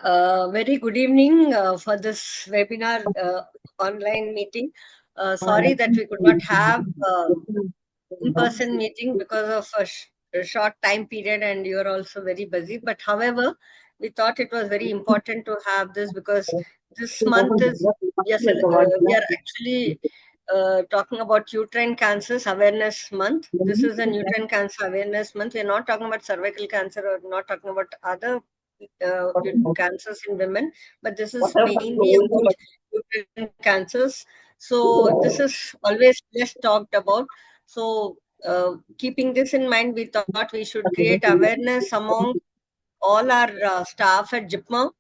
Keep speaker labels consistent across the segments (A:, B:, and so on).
A: Very good evening for this webinar online meeting. Sorry that we could not have in-person meeting because of a short time period and you're also very busy. But however, we thought it was very important to have this because this month is, yes, we are actually talking about uterine cancers awareness month. This is an uterine cancer awareness month. We're not talking about cervical cancer or not talking about other cancers in women, but this is mainly about uterine cancers. So this is always less talked about. So keeping this in mind, we thought we should create awareness among all our staff at JIPMER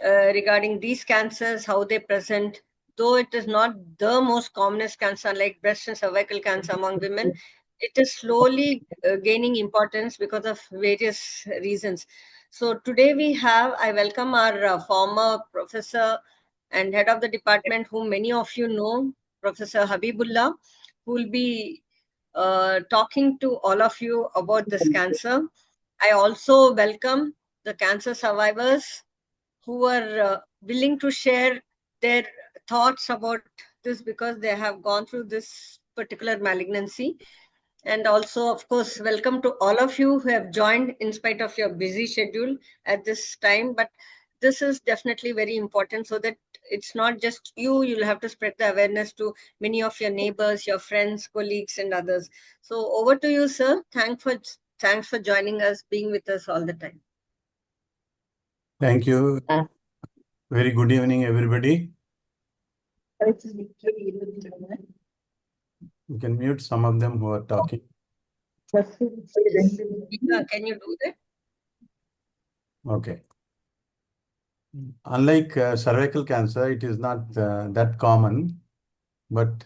A: regarding these cancers, how they present. Though it is not the most commonest cancer like breast and cervical cancer among women, it is slowly gaining importance because of various reasons. So today I welcome our former professor and head of the department, whom many of you know, Professor Habeebullah, who will be talking to all of you about this cancer. I also welcome the cancer survivors who are willing to share their thoughts about this because they have gone through this particular malignancy. And also, of course, welcome to all of you who have joined in spite of your busy schedule at this time. But this is definitely very important so that it's not just you, you'll have to spread the awareness to many of your neighbors, your friends, colleagues, and others. So over to you, sir. Thanks for joining us, being with us all the time.
B: Thank you. Very good evening, everybody. You can mute some of them who are talking.
A: Yes. Can you do that?
B: Okay. Unlike cervical cancer, it is not that common, but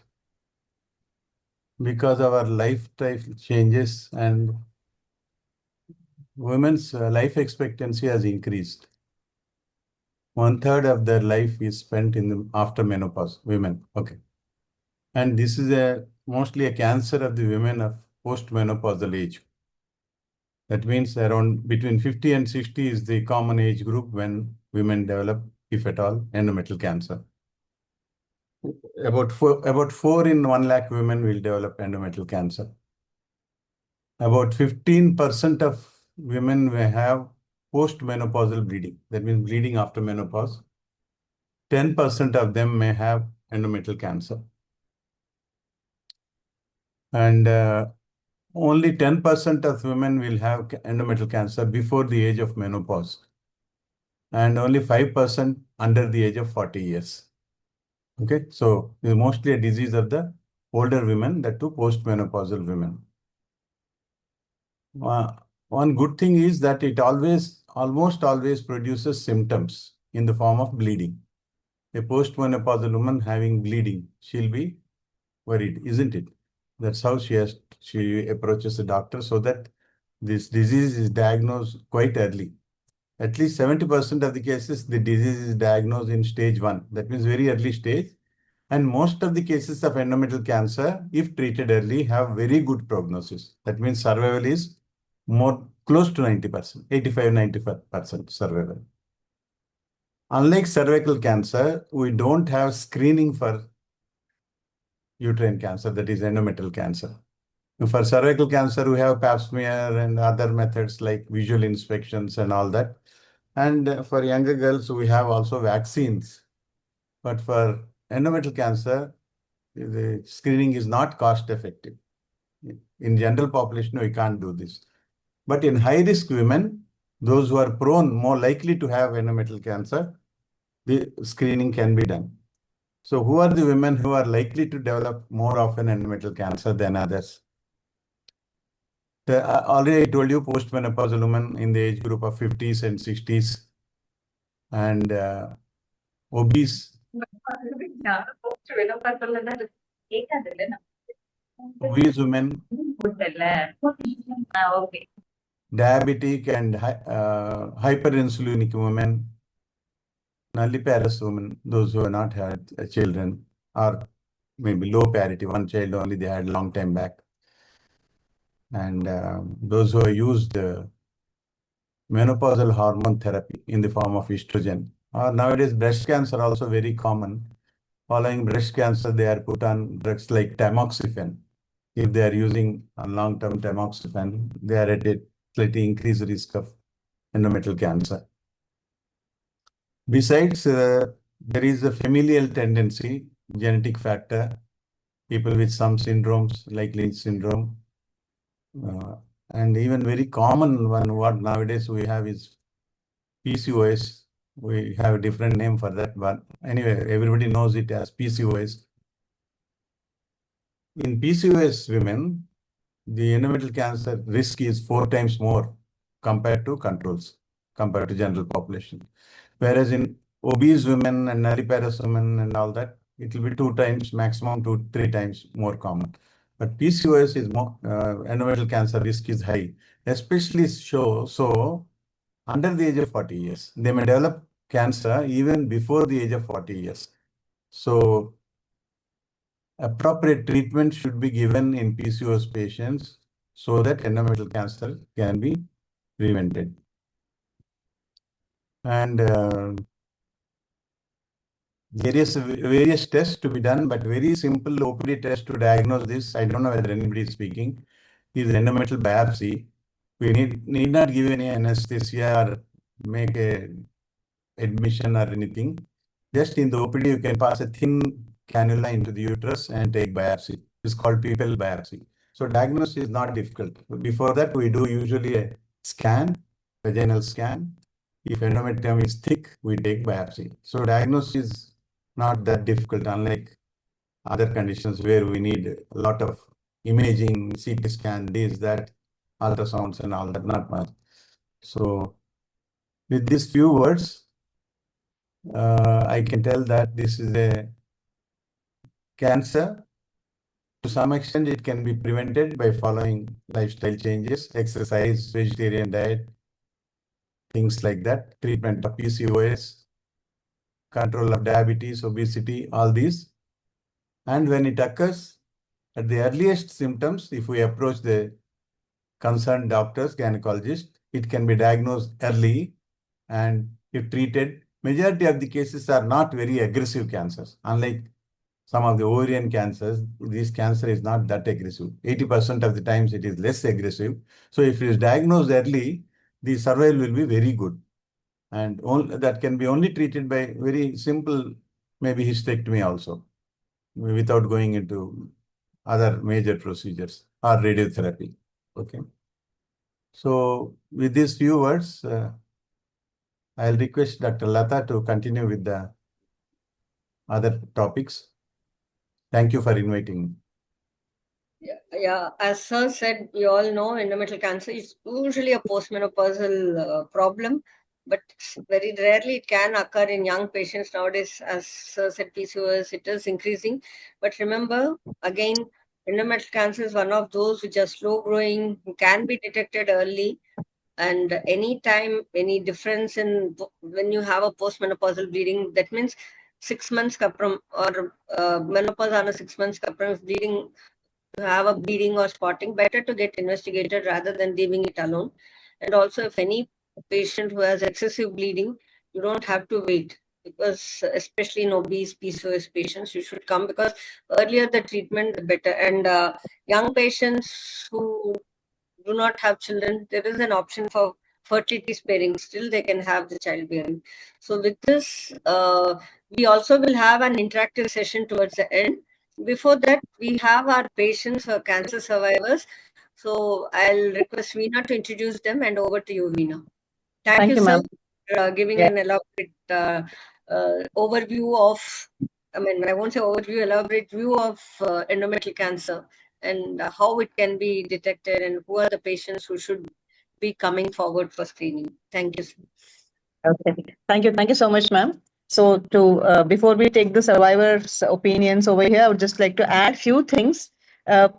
B: because of our lifestyle changes and women's life expectancy has increased. 1/3 of their life is spent in the after menopause, women. Okay. And this is mostly a cancer of the women of post-menopausal age. That means around between 50 and 60 is the common age group when women develop, if at all, endometrial cancer. About four in 1 lakh women will develop endometrial cancer. About 15% of women may have post-menopausal bleeding. That means bleeding after menopause. 10% of them may have endometrial cancer. And only 10% of women will have endometrial cancer before the age of menopause. And only 5% under the age of 40 years. Okay, so it's mostly a disease of the older women, that too post-menopausal women. One good thing is that it almost always produces symptoms in the form of bleeding. A post-menopausal woman having bleeding, she'll be worried, isn't it? That's how she approaches the doctor so that this disease is diagnosed quite early. At least 70% of the cases, the disease is diagnosed in stage 1. That means very early stage. And most of the cases of endometrial cancer, if treated early, have very good prognosis. That means survival is more close to 90%, 85-95% survival. Unlike cervical cancer, we don't have screening for uterine cancer, that is endometrial cancer. For cervical cancer, we have pap smear and other methods like visual inspections and all that. And for younger girls, we have also vaccines. But for endometrial cancer, the screening is not cost effective. In general population, we can't do this. But in high-risk women, those who are prone, more likely to have endometrial cancer, the screening can be done. So who are the women who are likely to develop more often endometrial cancer than others? Already I told you post-menopausal women in the age group of 50s and 60s and obese. Obese women, diabetic and hyperinsulinic women, nulliparous women, those who have not had children, or maybe low parity, one child only they had long time back. And those who have used menopausal hormone therapy in the form of estrogen. Or nowadays, breast cancer also very common. Following breast cancer, they are put on drugs like tamoxifen. If they are using a long-term tamoxifen, they are at a slightly increased risk of endometrial cancer. Besides, there is a familial tendency, genetic factor, people with some syndromes like Lynch syndrome, and even very common one what nowadays we have is PCOS. We have a different name for that, but anyway, everybody knows it as PCOS. In PCOS women, the endometrial cancer risk is 4 times more compared to controls, compared to general population. Whereas in obese women and nulliparous women and all that, it will be 2 times, maximum 2-3 times more common. But PCOS is more, endometrial cancer risk is high, especially so under the age of 40 years. They may develop cancer even before the age of 40 years. So appropriate treatment should be given in PCOS patients so that endometrial cancer can be prevented. And various tests to be done, but very simple OPD test to diagnose this. I don't know whether anybody is speaking. Is endometrial biopsy. We need not give any anesthesia or make a admission or anything. Just in the OPD, you can pass a thin cannula into the uterus and take biopsy. It's called pupil biopsy. So diagnosis is not difficult. Before that, we do usually a scan, vaginal scan. If endometrium is thick, we take biopsy. So diagnosis is not that difficult, unlike other conditions where we need a lot of imaging, CT scan, this, that, ultrasounds and all that, not much. So with these few words, I can tell that this is a cancer. To some extent, it can be prevented by following lifestyle changes, exercise, vegetarian diet, things like that, treatment of PCOS, control of diabetes, obesity, all these. And when it occurs, at the earliest symptoms, if we approach the concerned doctors, gynecologists, it can be diagnosed early, and if treated, majority of the cases are not very aggressive cancers. Unlike some of the ovarian cancers, this cancer is not that aggressive. 80% of the times it is less aggressive. So if it is diagnosed early, the survival will be very good. And that can be only treated by very simple, maybe hysterectomy also, without going into other major procedures or radiotherapy. Okay. So with these few words, I'll request Dr. Latha to continue with the other topics. Thank you for inviting me.
A: Yeah, as Sir said, we all know endometrial cancer is usually a postmenopausal problem, but very rarely it can occur in young patients nowadays. As Sir said, PCOS, it is increasing. But remember, again, endometrial cancer is one of those which are slow growing, can be detected early, and any time, any difference in when you have a postmenopausal bleeding, that means 6 months kapram or menopause on a 6 months kapram bleeding, to have a bleeding or spotting, better to get investigated rather than leaving it alone. And also, if any patient who has excessive bleeding, you don't have to wait, because especially in obese PCOS patients, you should come, because earlier the treatment, the better. And young patients who do not have children, there is an option for fertility sparing. Still, they can have the childbearing. So, with this, we also will have an interactive session towards the end. Before that, we have our patients or cancer survivors. So, I'll request Veena to introduce them, and over to you, Veena. Thank you, sir,
C: ma'am.
A: for giving an elaborate overview of, I mean, I won't say overview, elaborate view of endometrial cancer, and how it can be detected, and who are the patients who should be coming forward for screening. Thank you, sir.
C: Okay. Thank you. Thank you so much, ma'am. So to before we take the survivors' opinions over here, I would just like to add few things.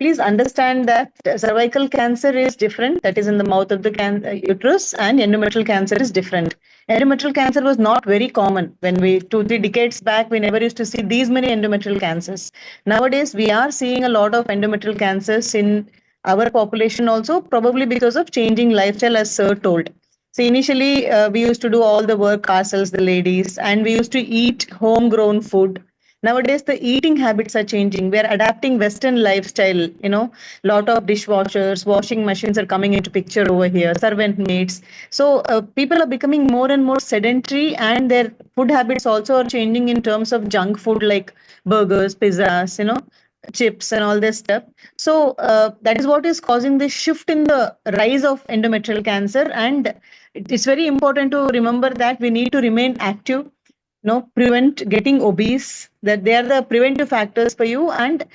C: Please understand that cervical cancer is different. That is in the mouth of the uterus, and endometrial cancer is different. Endometrial cancer was not very common when we 2-3 decades back. We never used to see these many endometrial cancers. Nowadays, we are seeing a lot of endometrial cancers in our population also, probably because of changing lifestyle, as Sir told. So initially, we used to do all the work ourselves, the ladies, and we used to eat homegrown food. Nowadays, the eating habits are changing. We're adapting Western lifestyle. Lot of dishwashers, washing machines are coming into picture over here. Servant maids. So people are becoming more and more sedentary, and their food habits also are changing in terms of junk food like burgers, pizzas. Chips and all this stuff. So that is what is causing the shift in the rise of endometrial cancer. And it's very important to remember that we need to remain active, prevent getting obese, that they are the preventive factors for you. And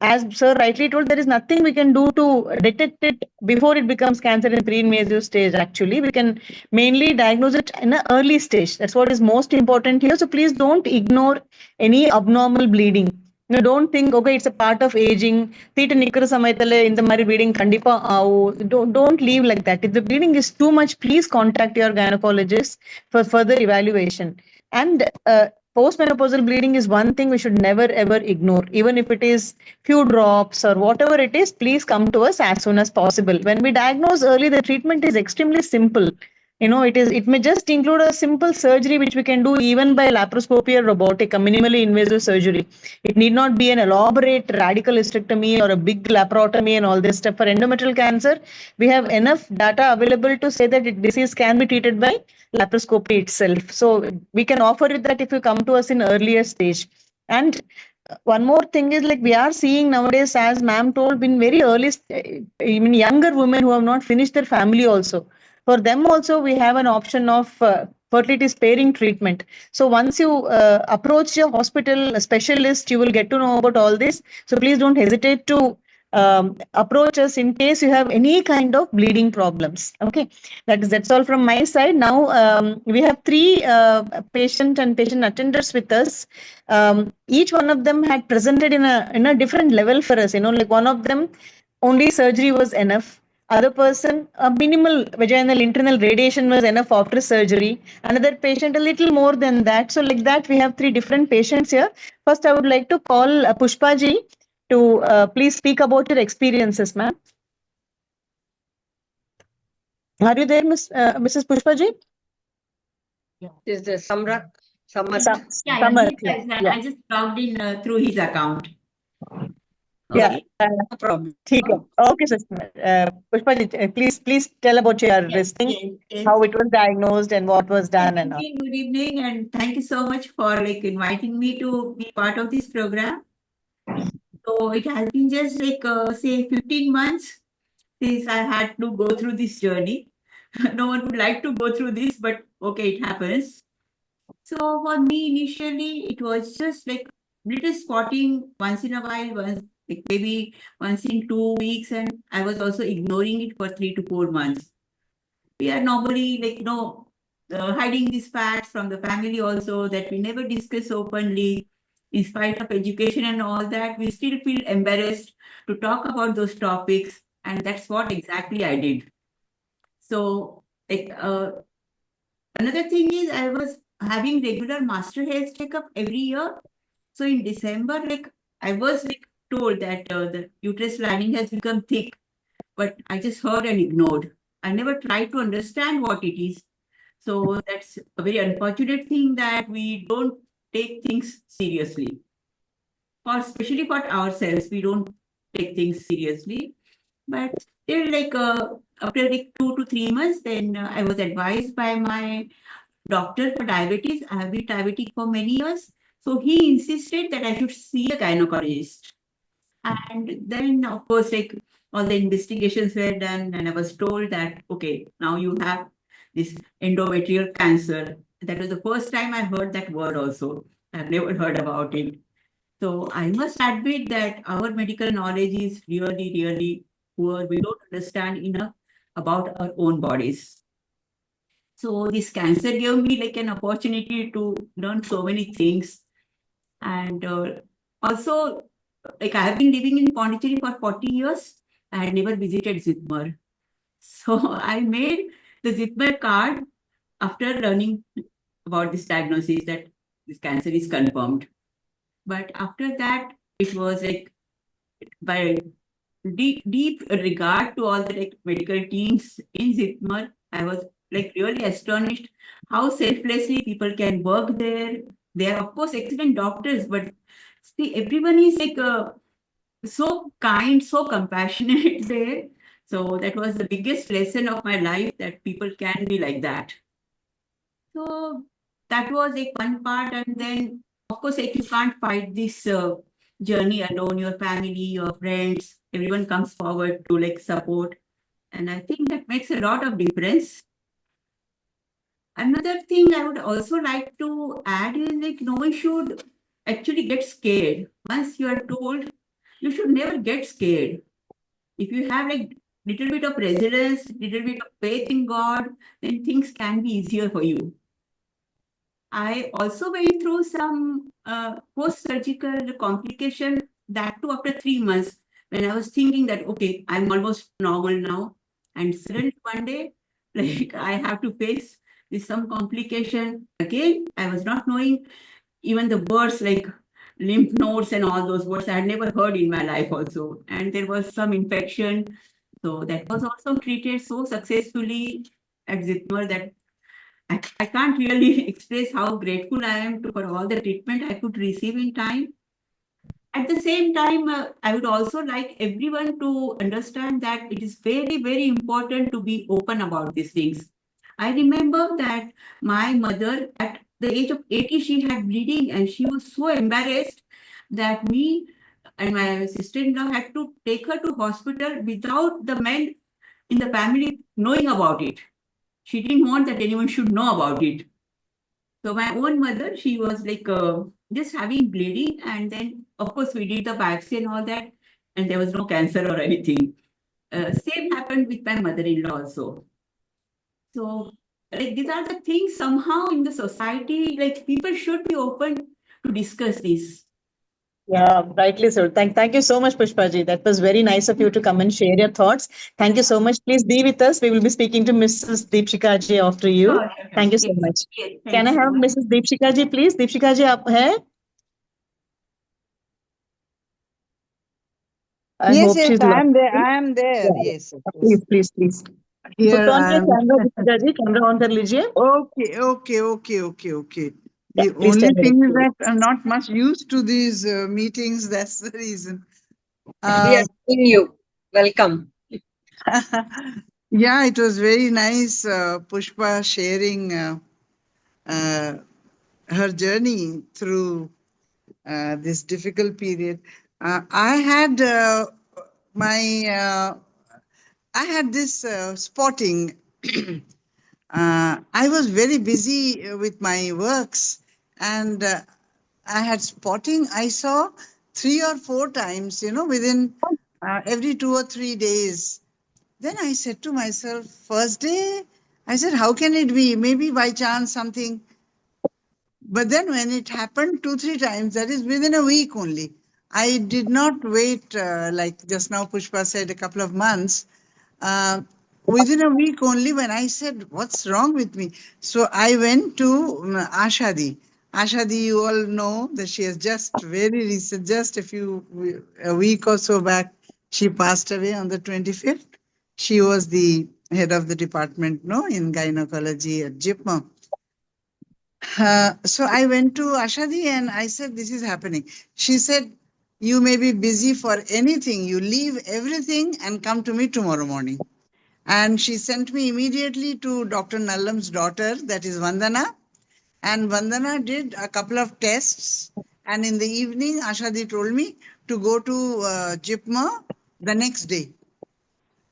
C: as sir rightly told, there is nothing we can do to detect it before it becomes cancer in pre-invasive stage. Actually, we can mainly diagnose it in an early stage. That's what is most important here. So please don't ignore any abnormal bleeding. Don't think, okay, it's a part of aging. தீட்டு நிக்கிற சமயத்துல இந்த மாதிரி bleeding கண்டிப்பா ஆகும். Don't leave like that. If the bleeding is too much, please contact your gynecologist for further evaluation. And postmenopausal bleeding is one thing we should never ever ignore. Even if it is few drops or whatever it is, please come to us as soon as possible. When we diagnose early, the treatment is extremely simple. It may just include a simple surgery which we can do even by laparoscopy or robotic, a minimally invasive surgery. It need not be an elaborate radical hysterectomy or a big laparotomy and all this stuff. For endometrial cancer, we have enough data available to say that disease can be treated by laparoscopy itself. So we can offer it that if you come to us in earlier stage. And one more thing is, like, we are seeing nowadays, as ma'am told, in very early, even younger women who have not finished their family also. For them also, we have an option of fertility sparing treatment. So once you approach your hospital specialist, you will get to know about all this. So please don't hesitate to approach us in case you have any kind of bleeding problems. Okay, that's all from my side. Now we have three patient and patient attenders with us. Each one of them had presented in a different level for us. Like one of them, only surgery was enough. Other person, a minimal vaginal internal radiation was enough after surgery. Another patient, a little more than that. So like that, we have three different patients here. First, I would like to call Pushpa ji to please speak about your experiences, ma'am. Are you there, Mrs. Pushpa ji?
A: Is the Samarth?
D: I just logged in through his account.
C: Okay.
A: No problem.
C: Okay, sister. Pushpa ji, please tell about your listing, how it was diagnosed and what was done and all.
D: Good evening, and thank you so much for inviting me to be part of this program. So it has been just say 15 months since I had to go through this journey. No one would like to go through this, but okay, it happens. So for me, initially, it was just like little spotting once in a while, maybe once in 2 weeks, and I was also ignoring it for 3 to 4 months. We are normally hiding these facts from the family also, that we never discuss openly. In spite of education and all that, we still feel embarrassed to talk about those topics, and that's what exactly I did. So another thing is, I was having regular master health checkup every year. So in December, I was told that the uterus lining has become thick, but I just heard and ignored. I never tried to understand what it is. So that's a very unfortunate thing, that we don't take things seriously. Especially for ourselves, we don't take things seriously. But still, after 2 to 3 months, then I was advised by my doctor for diabetes. I have been diabetic for many years. So he insisted that I should see a gynecologist. And then, of course, all the investigations were done, and I was told that, okay, now you have this endometrial cancer. That was the first time I heard that word also. I've never heard about it. So I must admit that our medical knowledge is really, really poor. We don't understand enough about our own bodies. So this cancer gave me an opportunity to learn so many things. And also, I have been living in Pondy-TN for 40 years. I had never visited JIPMER. So I made the JIPMER card after learning about this diagnosis, that this cancer is confirmed. But after that, it was by deep regard to all the medical teams in JIPMER, I was like really astonished how selflessly people can work there. They are, of course, excellent doctors, but see, everyone is like so kind, so compassionate there. So that was the biggest lesson of my life, that people can be like that. So that was a fun part. And then, of course, like, you can't fight this journey alone. Your family, your friends, everyone comes forward to like support. And I think that makes a lot of difference. Another thing I would also like to add is like no one should actually get scared. Once you are told, you should never get scared. If you have like little bit of resilience, little bit of faith in God, then things can be easier for you. I also went through some post-surgical complication, that too after 3 months, when I was thinking that, okay, I'm almost normal now. And suddenly one day, like I have to face this some complication. Again, I was not knowing even the words like lymph nodes and all those words I had never heard in my life also. And there was some infection. So that was also treated so successfully at JIPMER that I can't really express how grateful I am for all the treatment I could receive in time. At the same time, I would also like everyone to understand that it is very, very important to be open about these things. I remember that my mother, at the age of 80, she had bleeding and she was so embarrassed that me and my sister-in-law had to take her to hospital without the men in the family knowing about it. She didn't want that anyone should know about it. So my own mother, she was like just having bleeding, and then of course we did the biopsy and all that, and there was no cancer or anything. Same happened with my mother-in-law also. So like these are the things somehow in the society, like people should be open to discuss this.
C: Yeah, rightly so. Thank you so much, Pushpaji. That was very nice of you to come and share your thoughts. Thank you so much. Please be with us. We will be speaking to Mrs. Deepshikaji after you. Thank you so
D: Yes,
C: much.
D: yes,
C: Can
D: thank
C: I
D: you so
C: have
D: much.
C: Mrs. Deepshikaji, please? Deepshikaji, aap hai? I
E: Yes,
C: hope
E: yes,
C: she's
E: I am there.
C: laughing.
E: I am there.
C: Yeah,
E: Yes, of course.
C: please, please, please. Put
E: Here
C: on
E: I
C: your
E: am.
C: camera, Deepshikaji. Camera on kar lijiye.
E: Okay.
C: Yeah,
E: The
C: please tell
E: only
C: your
E: thing is that
C: experience.
E: I'm not much used to these meetings. That's the reason.
A: We are seeing you. Welcome.
E: Yeah, it was very nice, Pushpa sharing uh, her journey through this difficult period. I had my I had this spotting. I was very busy with my works, and I had spotting. I saw 3 or 4 times, within every 2 or 3 days. Then I said to myself, first day, I said, how can it be? Maybe by chance something. But then when it happened 2, 3 times, that is within a week only. I did not wait, like just now Pushpa said, a couple of months. Uh, Within a week only, when I said, what's wrong with me? So I went to Ashadi. Ashadi, you all know that she has just very recent, just a week or so back, she passed away on the 25th. She was the head of the department, no, in gynecology at JIPMER. So I went to Ashadi and I said, this is happening. She said, you may be busy for anything. You leave everything and come to me tomorrow morning. And she sent me immediately to Dr. Nallam's daughter, that is Vandana. And Vandana did a couple of tests. And in the evening, Ashadi told me to go to JIPMER the next day.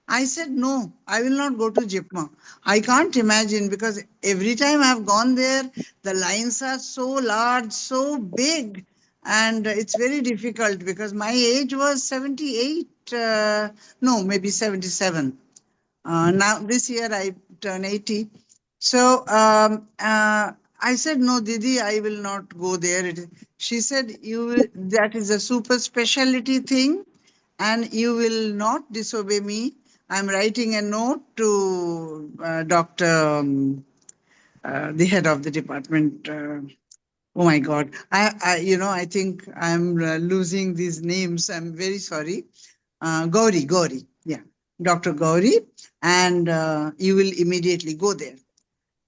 E: I said, no, I will not go to JIPMER. I can't imagine, because every time I've gone there, the lines are so large, so big, and it's very difficult because my age was 78, no, maybe 77. Now this year I turn 80. So I said, no, Didi, I will not go there. She said, that is a super specialty thing and you will not disobey me. I'm writing a note to Dr. The head of the department. Oh my God. I think I'm losing these names. I'm very sorry. Gauri. Yeah. Dr. Gauri. And you will immediately go there.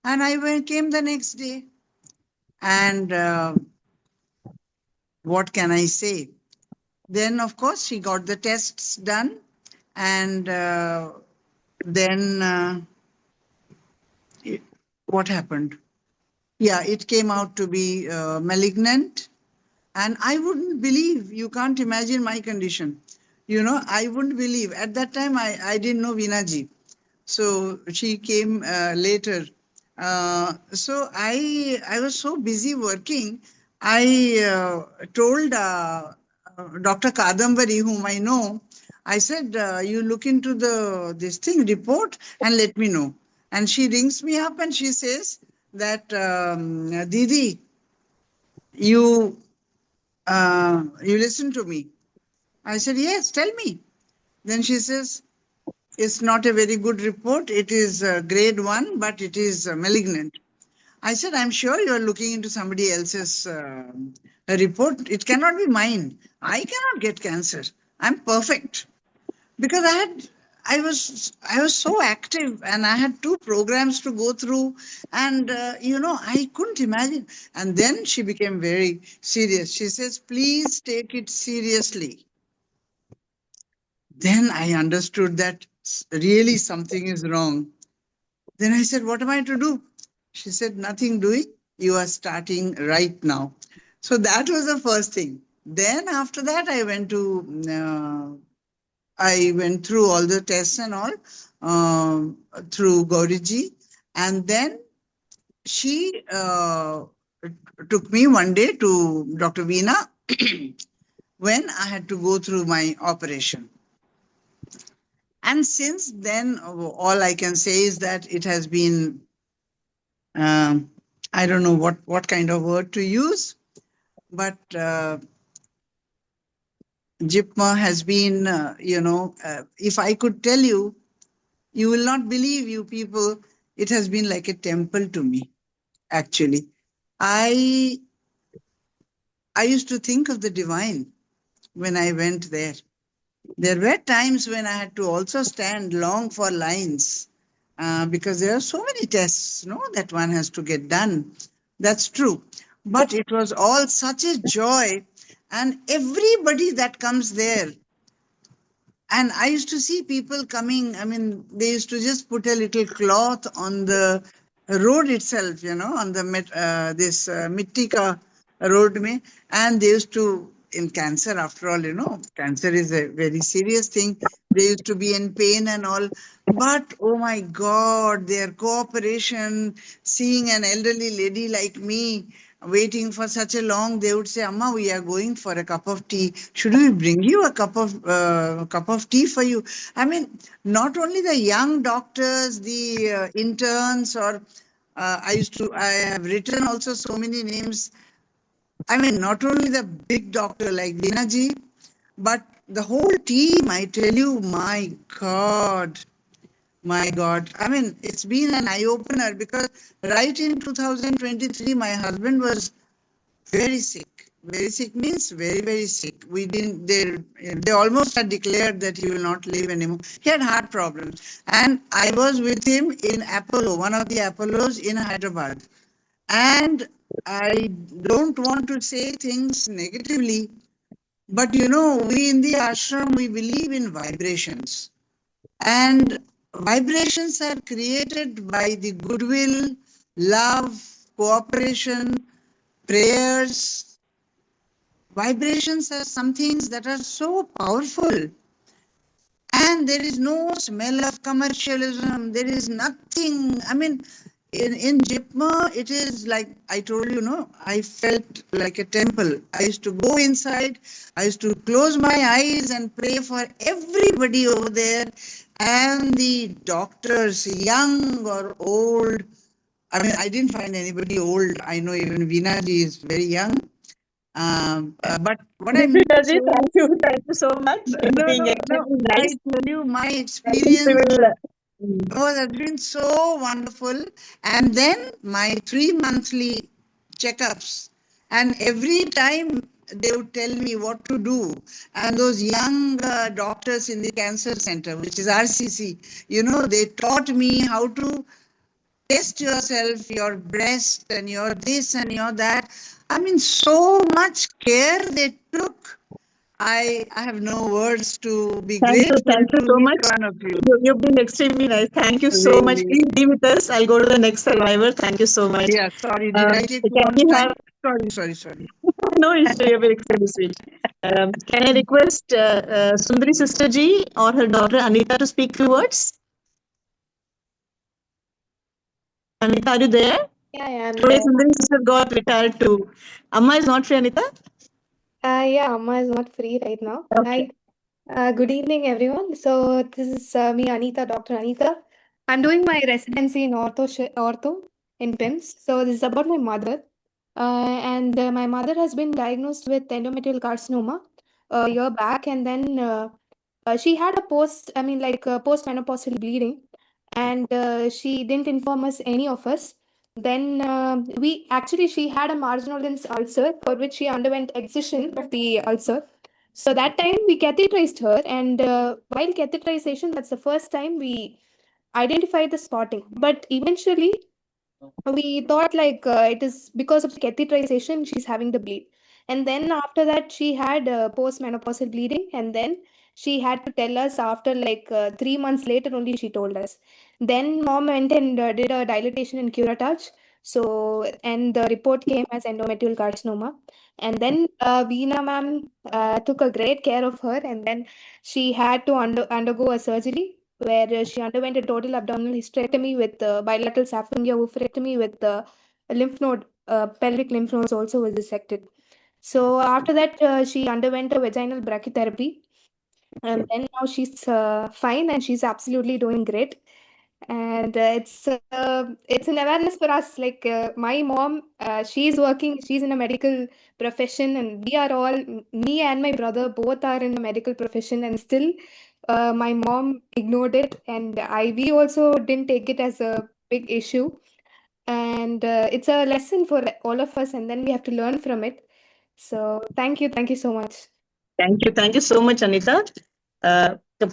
E: And I came the next day. And what can I say? Then, of course, she got the tests done. And then what happened? Yeah, it came out to be malignant. And I wouldn't believe, you can't imagine my condition. You know, I wouldn't believe. At that time, I didn't know Veena ji. So she came later. So I was so busy working. I told Dr. Kadambari, whom I know, I said, you look into this thing report and let me know. And she rings me up and she says that, Didi, you listen to me. I said, yes, tell me. Then she says, it's not a very good report. It is grade 1, but it is malignant. I said, I'm sure you're looking into somebody else's report. It cannot be mine. I cannot get cancer. I'm perfect. Because I was so active and I had 2 programs to go through. And, I couldn't imagine. And then she became very serious. She says, please take it seriously. Then I understood that really something is wrong. Then I said, what am I to do? She said, nothing doing. You are starting right now. So that was the first thing. Then after that, I went through all the tests and all through Gauriji. And then she took me one day to Dr. Veena when I had to go through my operation. And since then, all I can say is that it has been, I don't know what kind of word to use, but JIPMER has been, if I could tell you, you will not believe, you people, it has been like a temple to me, actually. I used to think of the divine when I went there. There were times when I had to also stand long for lines because there are so many tests, that one has to get done. That's true. But it was all such a joy. And everybody that comes there, and I used to see people coming, I mean, they used to just put a little cloth on the road itself, on the Mittika road mein, and they used to, in cancer, after all, cancer is a very serious thing. They used to be in pain and all. But, oh my God, their cooperation, seeing an elderly lady like me, waiting for such a long, they would say, Amma, we are going for a cup of tea. Should we bring you a cup of tea for you? I mean, not only the young doctors, the interns, or I have written also so many names. I mean, not only the big doctor like Veena ji, but the whole team, I tell you, my God. I mean, it's been an eye-opener because right in 2023, my husband was very sick. Very sick means very, very sick. They almost had declared that he will not live anymore. He had heart problems. And I was with him in Apollo, one of the Apollos in Hyderabad. And I don't want to say things negatively, but we in the ashram, we believe in vibrations. And vibrations are created by the goodwill, love, cooperation, prayers. Vibrations are some things that are so powerful. And there is no smell of commercialism. There is nothing. I mean, in JIPMER, it is like I told you, I felt like a temple. I used to go inside. I used to close my eyes and pray for everybody over there. And the doctors, young or old. I mean, I didn't find anybody old. I know even Veena ji is very young. But what I mean to say,
C: Thank you so much. It's being extremely
E: I
C: nice.
E: tell you, my
C: I think
E: experience
C: we will.
E: that's been so wonderful. And then my 3 monthly checkups, and every time they would tell me what to do. And those young doctors in the cancer center, which is RCC, they taught me how to test yourself, your breast and your this and your that. I mean, so much care they took. I have no words to be grateful
C: Thank you
E: to
C: so
E: each
C: much.
E: one of you.
C: You've been extremely nice. Thank you so much.
E: Really.
C: Please be with us. I'll go to the next survivor. Thank you so much.
E: Yeah, sorry, did I take too
C: Can
E: much
C: we
E: time?
C: have
E: Sorry.
C: no issue? You've been extremely sweet. Can I request Sundari Sister Ji or her daughter Anita to speak few words? Anita, are you there?
F: Yeah, I am
C: Today,
F: there.
C: Sundari Sister got retired too. Amma is not free, Anita?
F: Yeah, Amma is not free right now.
C: Okay.
F: Hi. Good evening, everyone. So this is me, Anita, Dr. Anita. I'm doing my residency in ortho in PIMS. So this is about my mother. And my mother has been diagnosed with endometrial carcinoma a year back, and then she had a post-menopausal bleeding, and she didn't inform us, any of us. Then she had a marginal ulcer for which she underwent excision of the ulcer. So that time we catheterized her, and while catheterization, that's the first time we identified the spotting. But eventually, we thought like it is because of the catheterization she's having the bleed. And then after that, she had post-menopausal bleeding, and then she had to tell us after 3 months later only she told us. Then mom went and did a dilatation in curettage. So, and the report came as endometrial carcinoma. And then Veena ma'am took a great care of her, and then she had to undergo a surgery where she underwent a total abdominal hysterectomy with bilateral saphengia oophorectomy with pelvic lymph nodes also was dissected. So after that, she underwent a vaginal brachytherapy, and then now she's fine and she's absolutely doing great. And it's an awareness for us. Like my mom, she's working, she's in a medical profession, and we are all, me and my brother both are in a medical profession, and still my mom ignored it, and we also didn't take it as a big issue. And it's a lesson for all of us, and then we have to learn from it. So thank you so much.
C: Thank you so much, Anita.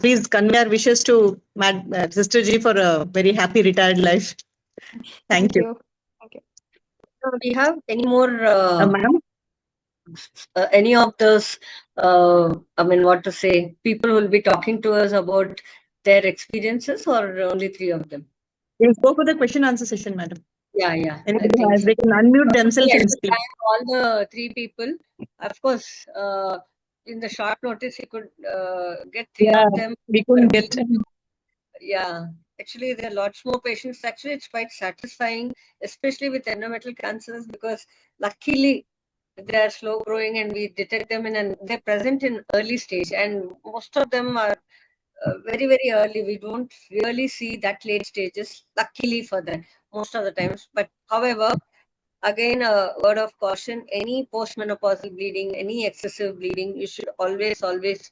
C: Please convey our wishes to Sister Ji for a very happy retired life. Thank you.
F: Thank you.
A: So do you have any more
C: Ma'am?
A: any of those what to say, people will be talking to us about their experiences, or only three of them?
C: We'll go for the question answer session, madam.
A: Yeah, I
C: Anybody
A: think
C: has,
A: so.
C: they can unmute themselves
A: I
C: and
A: should
C: speak.
A: thank all the three people. Of course, in the short notice, you could get three of them.
C: We couldn't get.
A: Yeah, actually, there are lots more patients. Actually, it's quite satisfying, especially with endometrial cancers, because luckily they are slow growing and we detect them they're present in early stage, and most of them are very, very early. We don't really see that late stages, luckily for them, most of the times. But however, again, a word of caution: any postmenopausal bleeding, any excessive bleeding, you should always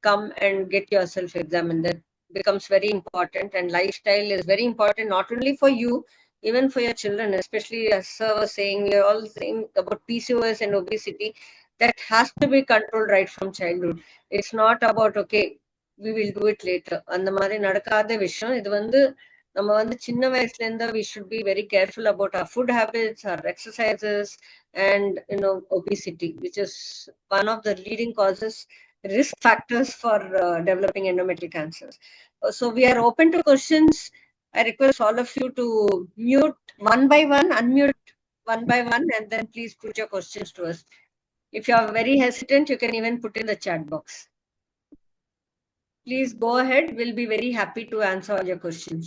A: come and get yourself examined. That becomes very important, and lifestyle is very important, not only for you, even for your children, especially as sir was saying, we're all saying about PCOS and obesity. That has to be controlled right from childhood. It's not about, okay, we will do it later. அந்த மாதிரி நடக்காத விஷயம் இது நம்ம சின்ன வயசுல இருந்தா we should be very careful about our food habits, our exercises, and obesity, which is one of the leading causes, risk factors for developing endometrial cancers. So we are open to questions. I request all of you to mute one by one, unmute one by one, and then please put your questions to us. If you are very hesitant, you can even put in the chat box. Please go ahead. We'll be very happy to answer all your questions.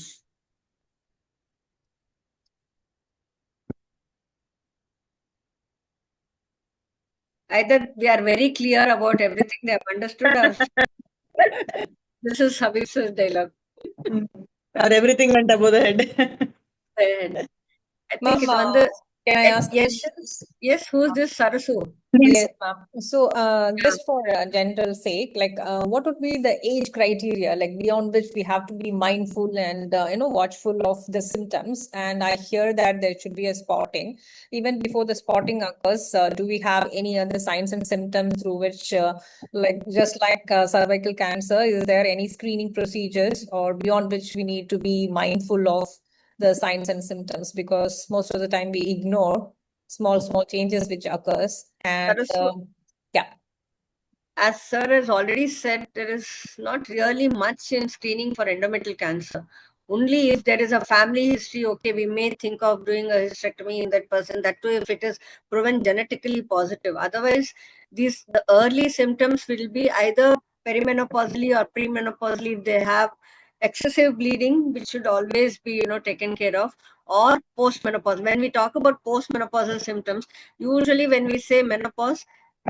A: Either we are very clear about everything they have understood, or this is Habib's dialogue.
C: Or everything went above the head.
A: I think
G: Ma'am, can I ask questions?
A: Yes, who's this Sarasu?
G: Yes, ma'am. So, just for general sake, what would be the age criteria, like beyond which we have to be mindful and watchful of the symptoms? And I hear that there should be a spotting. Even before the spotting occurs, do we have any other signs and symptoms through which, just like cervical cancer, is there any screening procedures or beyond which we need to be mindful of the signs and symptoms, because most of the time we ignore small changes which occurs. And
A: That is so.
G: yeah.
A: As sir has already said, there is not really much in screening for endometrial cancer. Only if there is a family history, okay, we may think of doing a hysterectomy in that person, that too if it is proven genetically positive. Otherwise, the early symptoms will be either perimenopausally or premenopausally if they have excessive bleeding, which should always be, taken care of, or postmenopause. When we talk about postmenopausal symptoms, usually when we say menopause,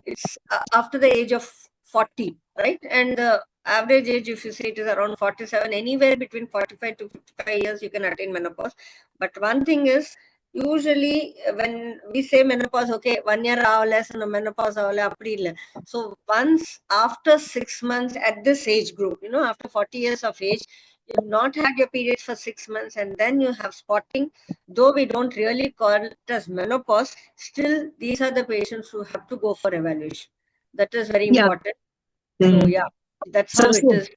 A: it's after the age of 40, right? And the average age, if you say it is around 47, anywhere between 45 to 55 years, you can attain menopause. But one thing is, usually when we say menopause, okay, 1 year less and menopause apdi. So once after 6 months at this age group, after 40 years of age, you've not had your periods for 6 months and then you have spotting, though we don't really call it as menopause, still these are the patients who have to go for evaluation. That is very important. So yeah, that's how it is.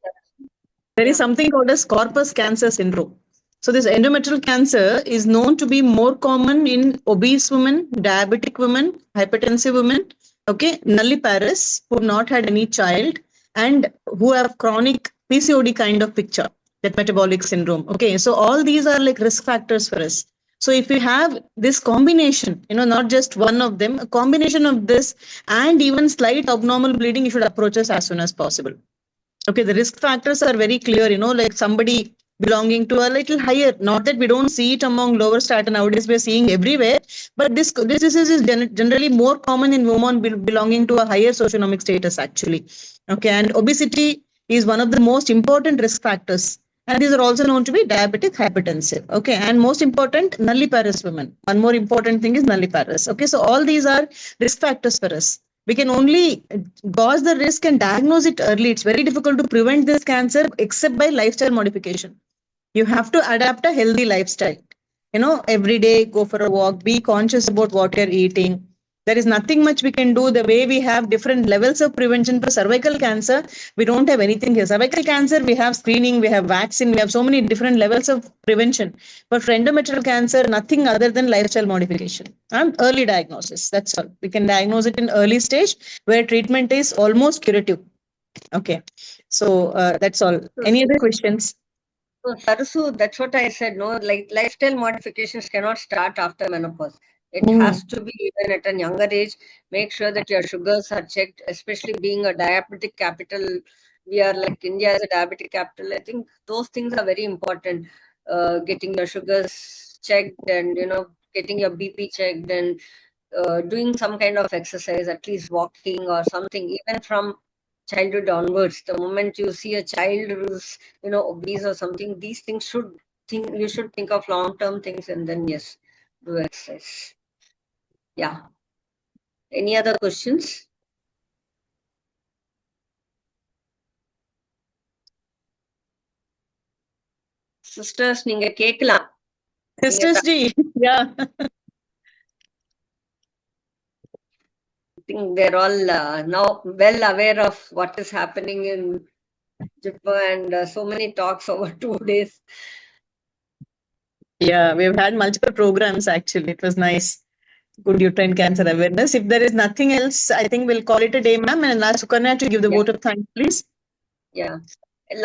C: There is something called as corpus cancer syndrome. So this endometrial cancer is known to be more common in obese women, diabetic women, hypertensive women, okay, nulliparous who have not had any child, and who have chronic PCOD kind of picture, that metabolic syndrome. Okay, so all these are like risk factors for us. So if you have this combination, not just one of them, a combination of this and even slight abnormal bleeding, you should approach us as soon as possible. Okay, the risk factors are very clear, like somebody belonging to a little higher, not that we don't see it among lower strata nowadays, we're seeing everywhere, but this disease is generally more common in women belonging to a higher socioeconomic status actually. Okay, and obesity is one of the most important risk factors. And these are also known to be diabetic, hypertensive. Okay, and most important, nulliparous women. One more important thing is nulliparous. Okay, so all these are risk factors for us. We can only gauge the risk and diagnose it early. It's very difficult to prevent this cancer except by lifestyle modification. You have to adapt a healthy lifestyle. Every day go for a walk, be conscious about what you're eating. There is nothing much we can do. The way we have different levels of prevention for cervical cancer, we don't have anything here. Cervical cancer, we have screening, we have vaccine, we have so many different levels of prevention. But for endometrial cancer, nothing other than lifestyle modification and early diagnosis. That's all. We can diagnose it in early stage where treatment is almost curative. Okay, so that's all. Any other questions?
A: So Sarasu, that's what I said. No, like lifestyle modifications cannot start after menopause. It has to be even at a younger age. Make sure that your sugars are checked, especially being a diabetic capital. We are like India as a diabetic capital. I think those things are very important. Getting your sugars checked and, getting your BP checked and doing some kind of exercise, at least walking or something, even from childhood onwards. The moment you see a child who's, obese or something, these things you should think of long-term things and then yes, do exercise. Yeah. Any other questions? Sisters, நீங்க கேட்கலாம்.
C: Sisters G, yeah.
A: I think they're all now well aware of what is happening in JIPMER and so many talks over 2 days.
C: Yeah, we've had multiple programs actually. It was nice. Good uterine cancer awareness. If there is nothing else, I think we'll call it a day, ma'am, and ask Sukanya to give the vote of thanks, please.
A: Yeah.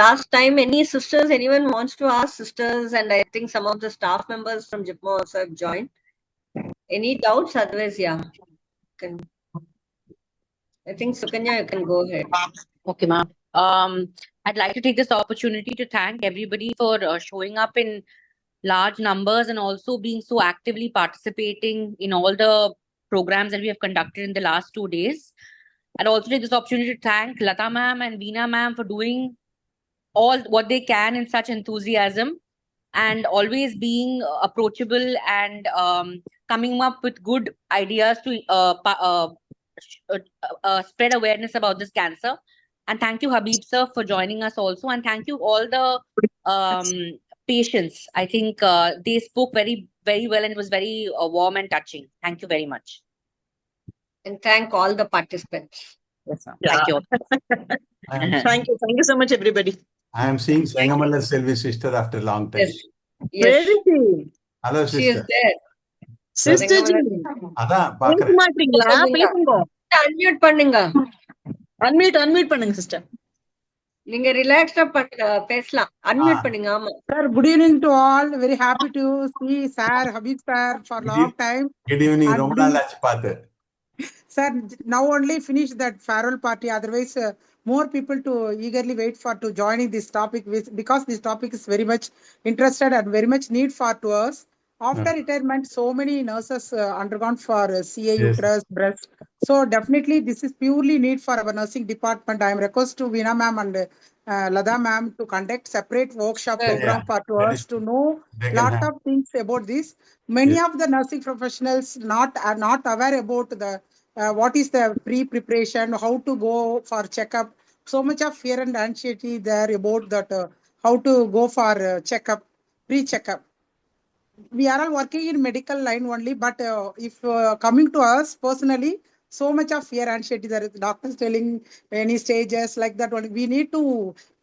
A: Last time, any sisters, anyone wants to ask sisters, and I think some of the staff members from JIPMER also have joined. Any doubts? Otherwise, yeah. I think Sukanya, you can go ahead.
H: Okay, ma'am. I'd like to take this opportunity to thank everybody for showing up in large numbers and also being so actively participating in all the programs that we have conducted in the last 2 days. I'd also take this opportunity to thank Latha ma'am and Veena ma'am for doing all what they can in such enthusiasm and always being approachable and coming up with good ideas to spread awareness about this cancer. And thank you, Habib sir, for joining us also. And thank you all the patients. I think they spoke very, very well and it was very warm and touching. Thank you very much.
A: And thank all the participants.
H: Yes, sir.
C: Yeah.
H: Thank you.
C: Thank you. Thank you so much, everybody.
B: I am seeing Sangamala Selvi sister after a long time.
A: Yes.
C: Where
A: Yes,
C: is she?
B: Hello,
A: she is
B: sister.
A: there.
C: Sister G.
B: அதான்
C: பேச
B: பாக்குறேன்.
C: மாட்டீங்களா? பேசுங்க.
A: Unmute பண்ணுங்க.
C: Unmute பண்ணுங்க sister.
A: நீங்க ரிலாக்ஸ்டா பேசலாம். அன்மியூட் பண்ணுங்க. ஆமா.
I: Sir, good evening to all. Very happy to see Sir Habib sir for long time.
B: Good evening.
I: And
B: ரொம்ப
I: we-
B: நாள் ஆச்சு பார்த்து.
I: Sir, now only finished that farewell party. Otherwise, more people to eagerly wait for to joining this topic because this topic is very much interested and very much need for to us. After retirement, so many nurses undergone for CA,
B: Yes.
I: uterus, breast. So definitely, this is purely need for our nursing department. I am request to Veena ma'am and Latha ma'am to conduct separate workshop program for to
B: That
I: us
B: is-
I: to know
B: they can
I: lot
B: have.
I: of things about this. Many
B: Yes.
I: of the nursing professionals are not aware about the what is the pre-preparation, how to go for checkup. So much of fear and anxiety there about that how to go for checkup, pre-checkup. We are all working in medical line only, but if coming to us personally, so much of fear anxiety there is doctors telling any stages like that only. We need to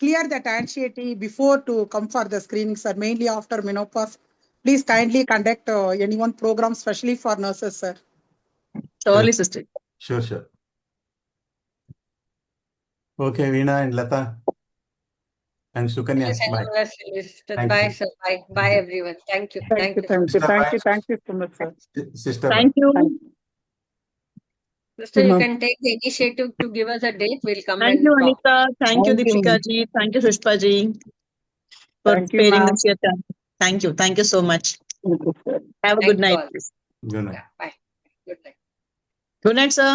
I: clear that anxiety before to come for the screenings, or mainly after menopause. Please kindly conduct anyone program especially for nurses, sir.
C: Surely, sister.
B: Sure. Okay, Veena and Latha and Sukanya. Bye. Thank
A: Bye,
B: you.
A: sir. Bye. Bye, everyone. Thank you.
I: Thank you.
B: Sister, bye.
I: Thank you so much, sir.
B: Sister,
C: Thank
B: bye.
C: you.
A: Sister, you can take the initiative to give us a date. We'll come
C: Thank
A: and
C: you,
A: talk.
C: Anita. Thank you,
I: Thank you.
C: Deepika ji. Thank you, Pushpa ji, for
I: Thank you,
C: sparing
I: ma'am.
C: us your time. Thank you. Thank you so much.
I: Thank you, sir.
C: Have a
A: Thank
C: good
A: you
C: night.
A: all.
C: Please.
B: Good night.
A: Yeah, bye. Good night.
C: Good night, sir.